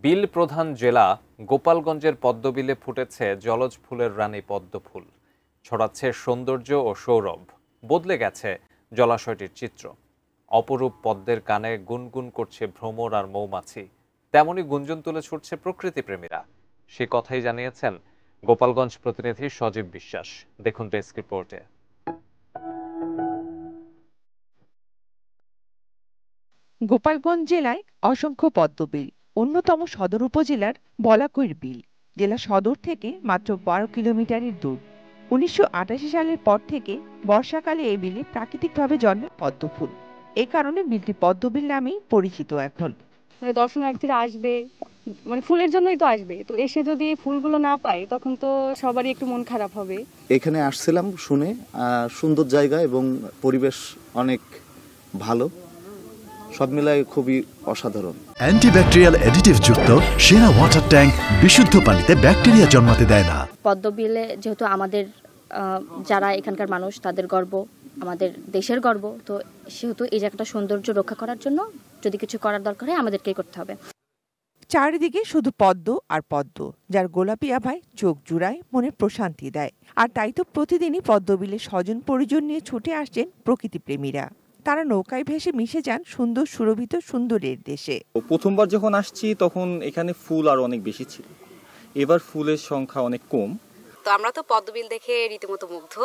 বিল প্রধান জেলা গোপালগঞ্জের পদ্মবিলে ফুটেছে জলজ ফুলের রানী পদ্ম ফুল। ছড়াচ্ছে সৌন্দর্য ও সৌরভ, বদলে গেছে জলাশয়টির চিত্র। অপরূপ পদ্মের কানে গুনগুন করছে ভ্রমর আর মৌমাছি, তেমনই গুঞ্জন তুলে ছুটছে প্রকৃতিপ্রেমীরা। সে কথাই জানিয়েছেন গোপালগঞ্জ প্রতিনিধি সজীব বিশ্বাস। দেখুন ডেস্ক রিপোর্টে। গোপালগঞ্জ জেলায় অসংখ্য পদ্মবিল, অন্যতম সদর উপজেলার বলাকৈর বিল জেলা সদর থেকে মাত্র 12 কিলোমিটারের দূর। 1988 সালের পর থেকে বর্ষাকালে এই বিলে প্রাকৃতিকভাবে জন্মে পদ্ম ফুল। এ কারণে বিলটি পদ্মবিল নামেই পরিচিত। এখন দর্শনার্থীরা আসবে, ফুলের জন্যই তো আসবে, তো এসে যদি ফুলগুলো না পায় তখন তো সবারই একটু মন খারাপ হবে। এখানে আসছিলাম শুনে সুন্দর জায়গা এবং পরিবেশ অনেক ভালো, সব মিলায় খুবই অসাধারণ। অ্যান্টিব্যাকটেরিয়াল অ্যাডিটিভ যুক্ত সেরা ওয়াটার ট্যাঙ্ক বিশুদ্ধ পানিতে ব্যাকটেরিয়া জন্মাতে দেয় না। পদ্মবিলে যেহেতু আমাদের যারা এখানকার মানুষ তাদের গর্ব, আমাদের দেশের গর্ব, তো সেহেতু এই জায়গাটা সৌন্দর্য রক্ষা করার জন্য যদি কিছু করার দরকার হয় আমাদেরকেই করতে হবে। চারিদিকে শুধু পদ্ম আর পদ্ম, যার গোলাপি আভায় চোখ জুড়ায়, মনে প্রশান্তি দেয়। আর তাই তো প্রতিদিনই পদ্মবিলে স্বজন পরিজন নিয়ে ছুটে আসছেন প্রকৃতিপ্রেমীরা। তারা নৌকায় ভেসে মিশে যান সুন্দর সুরভিত সুন্দরের দেশে। প্রথমবার যখন আসছি তখন এখানে ফুল আর অনেক বেশি ছিল, এবার ফুলের সংখ্যা অনেক কম। তো আমরা তো পদ্মবিল দেখে রীতিমতো মুগ্ধ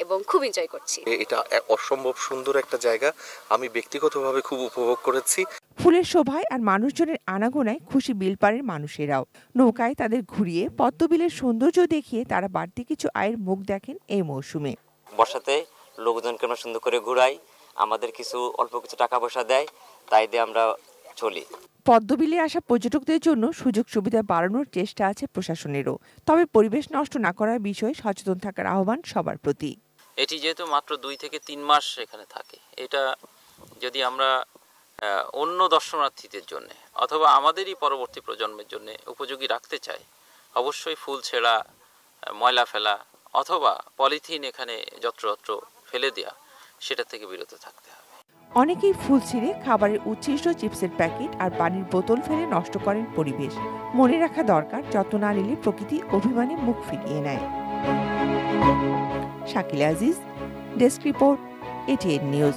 এবং খুব এনজয় করছি। এটা অসম্ভব সুন্দর একটা জায়গা, আমি ব্যক্তিগতভাবে খুব উপভোগ করেছি। ফুলের শোভায় আর মানুষজনের আনাগোনায় খুশি বিলপাড়ের মানুষেরাও। নৌকায় তাদের ঘুরিয়ে পদ্মবিলের সৌন্দর্য দেখিয়ে তারা বাড়তি কিছু আয়ের মুখ দেখেন এই মৌসুমে। বর্ষাতে লোকজনকে আমরা সুন্দর করে ঘুরাই, আমাদের কিছু অল্প কিছু টাকা পয়সা দেয়, তাই দিয়ে আমরা চলি। পদ্মবিলে আসা পর্যটকদের জন্য সুযোগ সুবিধা বাড়ানোর চেষ্টা আছে প্রশাসনেরও। তবে পরিবেশ নষ্ট না করার বিষয়ে সচেতন থাকার আহ্বান সবার প্রতি। এটি যেহেতু মাত্র 2 থেকে 3 মাস এখানে থাকে, এটা যদি আমরা অন্য দর্শনার্থীদের জন্য অথবা আমাদেরই পরবর্তী প্রজন্মের জন্য উপযোগী রাখতে চাই, অবশ্যই ফুল ছেঁড়া, ময়লা ফেলা অথবা পলিথিন এখানে যত্রতত্র ফেলে দেওয়া, সেটা থেকে বিরত থাকতে হবে। অনেকেই ফুল ছিঁড়ে খাবারের উচ্ছিষ্ট চিপসের প্যাকেট আর পানির বোতল ফেলে নষ্ট করেন পরিবেশ। মনে রাখা দরকার, যত্ন না নিলে প্রকৃতি অভিমানে মুখ ফিরিয়ে নেয়। Shakila Aziz, desk report, ATN news.